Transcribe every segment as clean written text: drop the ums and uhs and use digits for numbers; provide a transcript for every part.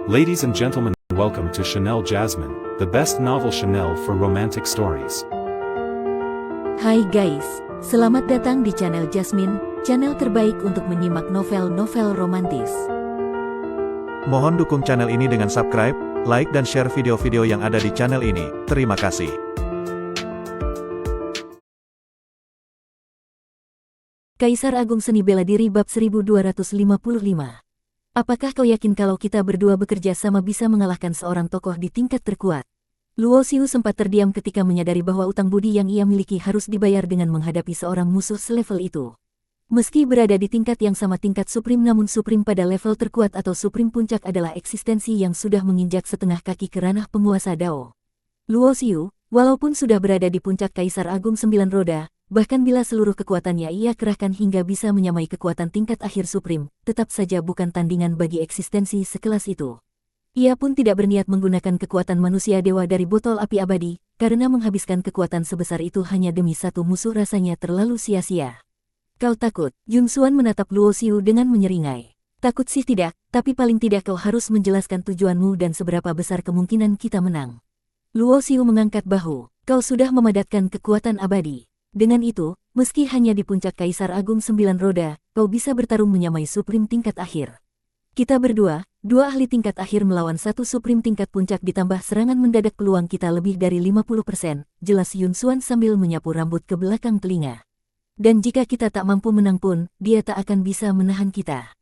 Ladies and gentlemen, welcome to Chanel Jasmine, the best novel Chanel for romantic stories. Hai guys, selamat datang di channel Jasmine, channel terbaik untuk menyimak novel-novel romantis. Mohon dukung channel ini dengan subscribe, like dan share video-video yang ada di channel ini. Terima kasih. Kaisar Agung Seni Bela Diri bab 1255. Apakah kau yakin kalau kita berdua bekerja sama bisa mengalahkan seorang tokoh di tingkat terkuat? Luo Xiu sempat terdiam ketika menyadari bahwa utang budi yang ia miliki harus dibayar dengan menghadapi seorang musuh selevel itu. Meski berada di tingkat yang sama tingkat Supreme, namun Supreme pada level terkuat atau Supreme Puncak adalah eksistensi yang sudah menginjak setengah kaki ke ranah penguasa Dao. Luo Xiu, walaupun sudah berada di puncak Kaisar Agung Sembilan Roda, bahkan bila seluruh kekuatannya ia kerahkan hingga bisa menyamai kekuatan tingkat akhir Supreme, tetap saja bukan tandingan bagi eksistensi sekelas itu. Ia pun tidak berniat menggunakan kekuatan manusia dewa dari botol api abadi, karena menghabiskan kekuatan sebesar itu hanya demi satu musuh rasanya terlalu sia-sia. Kau takut? Yun Xuan menatap Luo Xiu dengan menyeringai. Takut sih tidak, tapi paling tidak kau harus menjelaskan tujuanmu dan seberapa besar kemungkinan kita menang. Luo Xiu mengangkat bahu. Kau sudah memadatkan kekuatan abadi. Dengan itu, meski hanya di puncak Kaisar Agung Sembilan Roda, kau bisa bertarung menyamai Supreme tingkat akhir. Kita berdua, dua ahli tingkat akhir melawan satu Supreme tingkat puncak ditambah serangan mendadak, peluang kita lebih dari 50%, jelas Yun Xuan sambil menyapu rambut ke belakang telinga. Dan jika kita tak mampu menang pun, dia tak akan bisa menahan kita.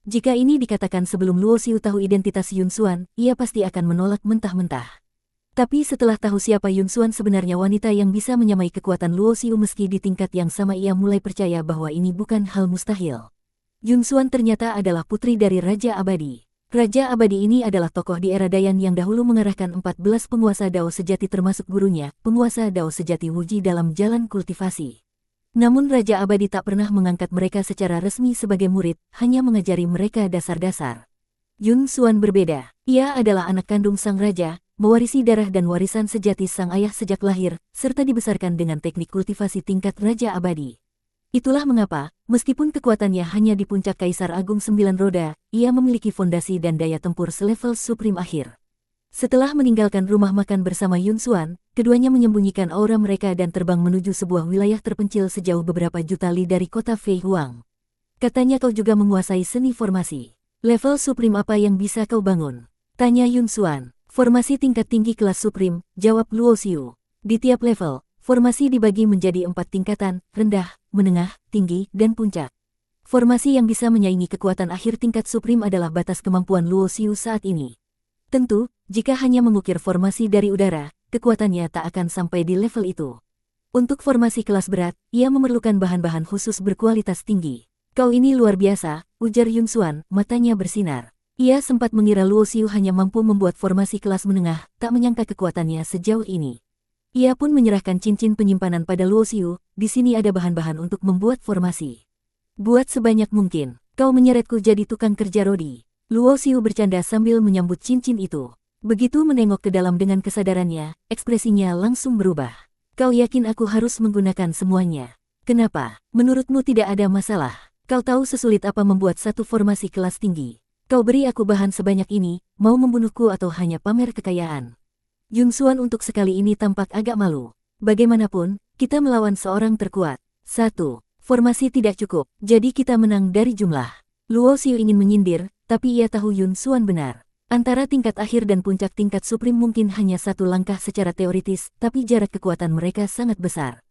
Jika ini dikatakan sebelum Luo Xiu tahu identitas Yun Xuan, ia pasti akan menolak mentah-mentah. Tapi setelah tahu siapa Yun Xuan sebenarnya, wanita yang bisa menyamai kekuatan Luo Xiu meski di tingkat yang sama, ia mulai percaya bahwa ini bukan hal mustahil. Yun Xuan ternyata adalah putri dari Raja Abadi. Raja Abadi ini adalah tokoh di era Dayan yang dahulu mengarahkan 14 penguasa Dao sejati termasuk gurunya, penguasa Dao sejati Wuji dalam jalan kultivasi. Namun Raja Abadi tak pernah mengangkat mereka secara resmi sebagai murid, hanya mengajari mereka dasar-dasar. Yun Xuan berbeda. Ia adalah anak kandung sang raja, mewarisi darah dan warisan sejati sang ayah sejak lahir, serta dibesarkan dengan teknik kultivasi tingkat Raja Abadi. Itulah mengapa, meskipun kekuatannya hanya di puncak Kaisar Agung Sembilan Roda, ia memiliki fondasi dan daya tempur selevel Supreme akhir. Setelah meninggalkan rumah makan bersama Yun Xuan, keduanya menyembunyikan aura mereka dan terbang menuju sebuah wilayah terpencil sejauh beberapa juta li dari kota Fei Huang. Katanya kau juga menguasai seni formasi. Level Supreme apa yang bisa kau bangun? Tanya Yun Xuan. Formasi tingkat tinggi kelas Supreme, jawab Luo Xiu. Di tiap level, formasi dibagi menjadi 4 tingkatan, rendah, menengah, tinggi, dan puncak. Formasi yang bisa menyaingi kekuatan akhir tingkat Supreme adalah batas kemampuan Luo Xiu saat ini. Tentu, jika hanya mengukir formasi dari udara, kekuatannya tak akan sampai di level itu. Untuk formasi kelas berat, ia memerlukan bahan-bahan khusus berkualitas tinggi. Kau ini luar biasa, ujar Yun Xuan, matanya bersinar. Ia sempat mengira Luo Xiu hanya mampu membuat formasi kelas menengah, tak menyangka kekuatannya sejauh ini. Ia pun menyerahkan cincin penyimpanan pada Luo Xiu, di sini ada bahan-bahan untuk membuat formasi. Buat sebanyak mungkin, kau menyeretku jadi tukang kerja rodi. Luo Xiu bercanda sambil menyambut cincin itu. Begitu menengok ke dalam dengan kesadarannya, ekspresinya langsung berubah. Kau yakin aku harus menggunakan semuanya? Kenapa? Menurutmu tidak ada masalah? Kau tahu sesulit apa membuat satu formasi kelas tinggi? Kau beri aku bahan sebanyak ini, mau membunuhku atau hanya pamer kekayaan? Yun Xuan untuk sekali ini tampak agak malu. Bagaimanapun, kita melawan seorang terkuat. 1. Formasi tidak cukup, jadi kita menang dari jumlah. Luo Xiu ingin menyindir, tapi ia tahu Yun Xuan benar. Antara tingkat akhir dan puncak tingkat Supreme mungkin hanya satu langkah secara teoritis, tapi jarak kekuatan mereka sangat besar.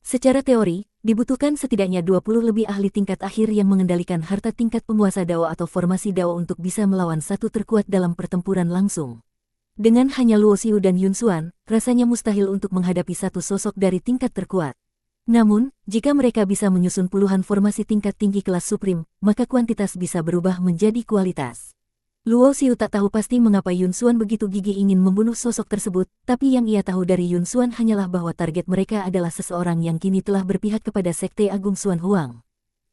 Secara teori, dibutuhkan setidaknya 20 lebih ahli tingkat akhir yang mengendalikan harta tingkat penguasa Dao atau formasi Dao untuk bisa melawan satu terkuat dalam pertempuran langsung. Dengan hanya Luo Xiu dan Yun Xuan, rasanya mustahil untuk menghadapi satu sosok dari tingkat terkuat. Namun, jika mereka bisa menyusun puluhan formasi tingkat tinggi kelas Supreme, maka kuantitas bisa berubah menjadi kualitas. Luo Xiu tak tahu pasti mengapa Yun Xuan begitu gigih ingin membunuh sosok tersebut, tapi yang ia tahu dari Yun Xuan hanyalah bahwa target mereka adalah seseorang yang kini telah berpihak kepada Sekte Agung Xuan Huang.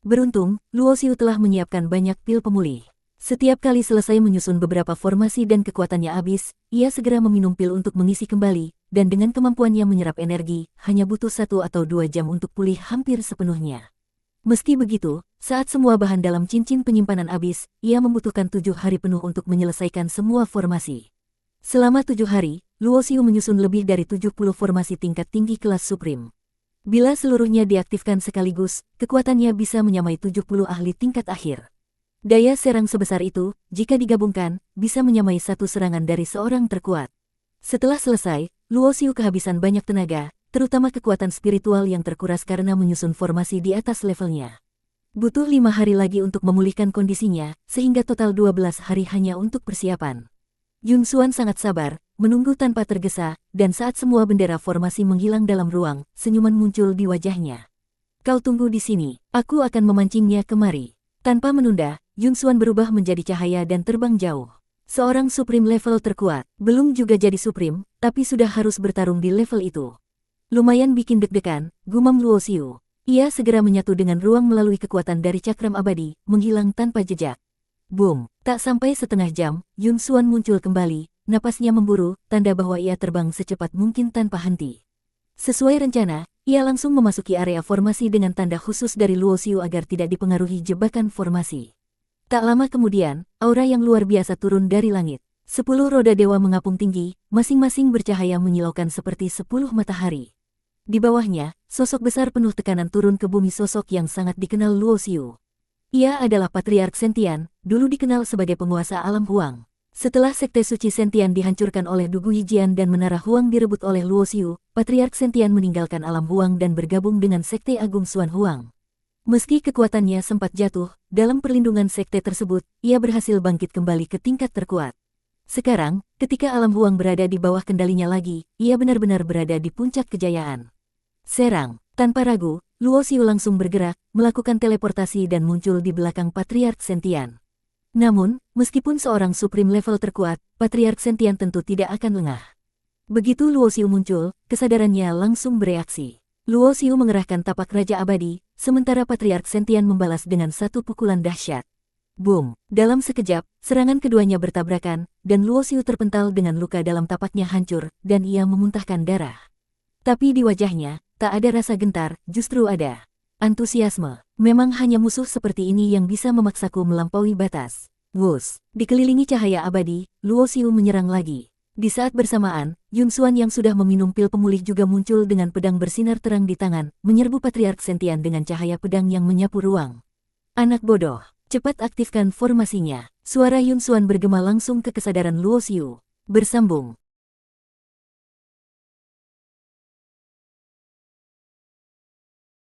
Beruntung, Luo Xiu telah menyiapkan banyak pil pemulih. Setiap kali selesai menyusun beberapa formasi dan kekuatannya habis, ia segera meminum pil untuk mengisi kembali, dan dengan kemampuannya menyerap energi, hanya butuh 1 atau 2 jam untuk pulih hampir sepenuhnya. Meski begitu, saat semua bahan dalam cincin penyimpanan habis, ia membutuhkan 7 hari penuh untuk menyelesaikan semua formasi. Selama 7 hari, Luo Xiu menyusun lebih dari 70 formasi tingkat tinggi kelas Supreme. Bila seluruhnya diaktifkan sekaligus, kekuatannya bisa menyamai 70 ahli tingkat akhir. Daya serang sebesar itu, jika digabungkan, bisa menyamai satu serangan dari seorang terkuat. Setelah selesai, Luo Xiu kehabisan banyak tenaga, terutama kekuatan spiritual yang terkuras karena menyusun formasi di atas levelnya. Butuh 5 hari lagi untuk memulihkan kondisinya, sehingga total 12 hari hanya untuk persiapan. Yun Xuan sangat sabar, menunggu tanpa tergesa, dan saat semua bendera formasi menghilang dalam ruang, senyuman muncul di wajahnya. Kau tunggu di sini, aku akan memancingnya kemari. Tanpa menunda, Yun Xuan berubah menjadi cahaya dan terbang jauh. Seorang Supreme level terkuat, belum juga jadi Supreme, tapi sudah harus bertarung di level itu. Lumayan bikin deg-degan, gumam Luo Xiu. Ia segera menyatu dengan ruang melalui kekuatan dari cakram abadi, menghilang tanpa jejak. Boom! Tak sampai setengah jam, Yun Xuan muncul kembali, napasnya memburu, tanda bahwa ia terbang secepat mungkin tanpa henti. Sesuai rencana, ia langsung memasuki area formasi dengan tanda khusus dari Luo Xiu agar tidak dipengaruhi jebakan formasi. Tak lama kemudian, aura yang luar biasa turun dari langit. 10 roda dewa mengapung tinggi, masing-masing bercahaya menyilaukan seperti 10 matahari. Di bawahnya, sosok besar penuh tekanan turun ke bumi, sosok yang sangat dikenal Luo Xiu. Ia adalah Patriark Sentian, dulu dikenal sebagai penguasa alam Huang. Setelah Sekte Suci Sentian dihancurkan oleh Dugu Yijian dan Menara Huang direbut oleh Luo Xiu, Patriark Sentian meninggalkan alam Huang dan bergabung dengan Sekte Agung Xuan Huang. Meski kekuatannya sempat jatuh, dalam perlindungan sekte tersebut, ia berhasil bangkit kembali ke tingkat terkuat. Sekarang, ketika alam Huang berada di bawah kendalinya lagi, ia benar-benar berada di puncak kejayaan. Serang, tanpa ragu, Luo Xiu langsung bergerak, melakukan teleportasi dan muncul di belakang Patriark Sentian. Namun, meskipun seorang Supreme level terkuat, Patriark Sentian tentu tidak akan lengah. Begitu Luo Xiu muncul, kesadarannya langsung bereaksi. Luo Xiu mengerahkan tapak Raja Abadi, sementara Patriark Sentian membalas dengan satu pukulan dahsyat. Boom! Dalam sekejap, serangan keduanya bertabrakan, dan Luo Xiu terpental dengan luka dalam tapaknya hancur, dan ia memuntahkan darah. Tapi di wajahnya, tak ada rasa gentar, justru ada antusiasme. Memang hanya musuh seperti ini yang bisa memaksaku melampaui batas. Wus! Dikelilingi cahaya abadi, Luo Xiu menyerang lagi. Di saat bersamaan, Yun Xuan yang sudah meminum pil pemulih juga muncul dengan pedang bersinar terang di tangan, menyerbu Patriark Sentian dengan cahaya pedang yang menyapu ruang. Anak bodoh, cepat aktifkan formasinya. Suara Yun Xuan bergema langsung ke kesadaran Luo Xiu. Bersambung.